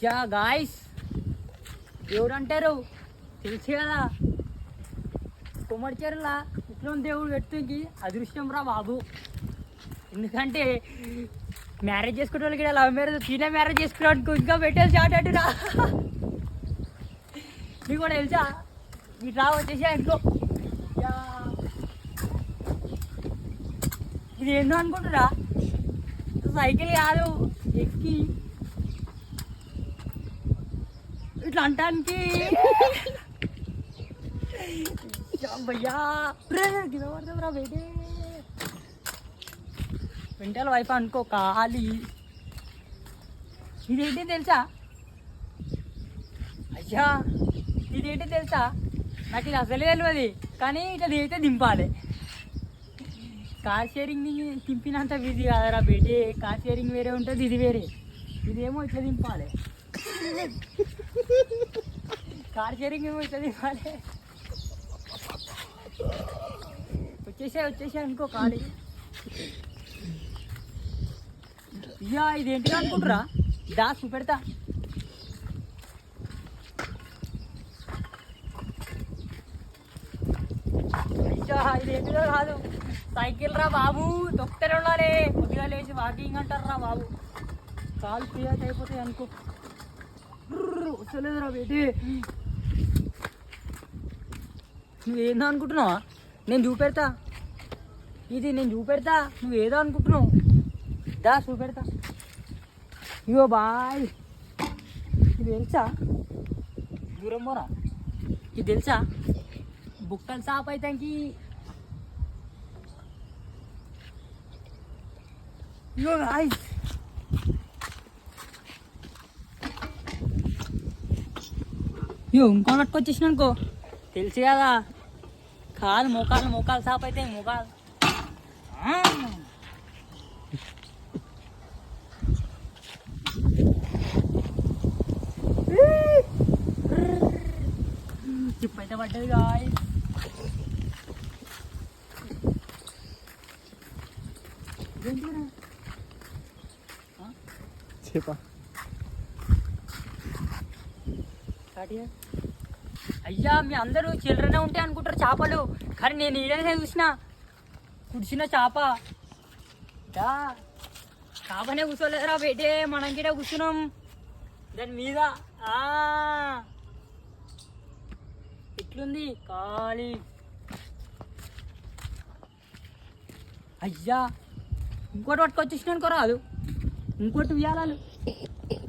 Yeah guys, దేవుడు అంటారు తెలుసు కదా, కొమ్మడిచేరులా ఇట్లా దేవుడు పెట్టుకి అదృష్టం రా బాబు. ఎందుకంటే మ్యారేజ్ చేసుకునే వాళ్ళకి లవ్ మ్యారేజ్ తినే మ్యారేజ్ చేసుకున్నాడు ఇంకా పెట్టేసి ఆటాడురా. నీకు కూడా తెలుసా, ఇటు రా వచ్చేసి అనుకో. ఇది ఏందో అనుకుంటురా, సైకిల్ కాదు ఎక్కి ఇట్లా అంటానికి భయ్యా రా బేటే వెంటల వైఫ్ అనుకో ఖాళీ. ఇదేంటి తెలుసా అయ్యా, ఇదేంటి తెలుసా, నాకు ఇది అసలే తెలియదు. కానీ ఇట్లా దిగితే దింపాలి. కార్ షేరింగ్ దింపినంత బిజీ కాదరా బేటే. కార్ షేరింగ్ వేరే ఉంటుంది, ఇది వేరే. ఇదేమో ఇట్లా దింపాలి, కార్ షేరింగ్ ఏమో ఇట్లా దింపాలి. వచ్చేసా అనుకో ఖాళీ. ఇయ్యా ఇదేంటిగా అనుకుంటురా, దా చూపెడతా. అయ్యా ఇదేంటిదో కాదు, సైకిల్ రా బాబు. దొక్కరే ఉండాలి, కొద్దిగా లేచి వాకింగ్ అంటారు రా బాబు. కాలు క్రియేట్ అయిపోతాయి అనుకో. వస్తలేదురా బేటి. నువ్వేందో అనుకుంటున్నావా, నేను చూపెడతా. ఇది నేను చూపెడతా, నువ్వేదో అనుకుంటున్నావు. దా చూపెడతా. ఇగో బాయ్, ఇది తెలుసా, దూరం పోరా. ఇది తెలుసా, బుక్కలు సాప్ అవుతానికి. ఇగో బాయ్, ఇగో ఇంకో పట్టుకొచ్చేసిన అనుకో. తెలుసు కదా, కాలు మోకాలు సాప్ అవుతాయి. మోకాలు చిప్ అయితే పడ్డది గాయ్. చెప్పా అయ్యా, మీ అందరూ చిల్లరనే ఉంటాయి అనుకుంటారు చేపలు. కానీ నేను ఈడనే చూసిన కుడిచిన చేప. చేపనే కూర్చోలేదురా బేటే, మనం గిట కూర్చున్నాం దాని మీద. ఎట్లుంది ఖాళీ. అయ్యా ఇంకోటి పట్టుకొచ్చేసిన అనుకోరాదు, ఇంకోటి ఉయ్యాలాలు.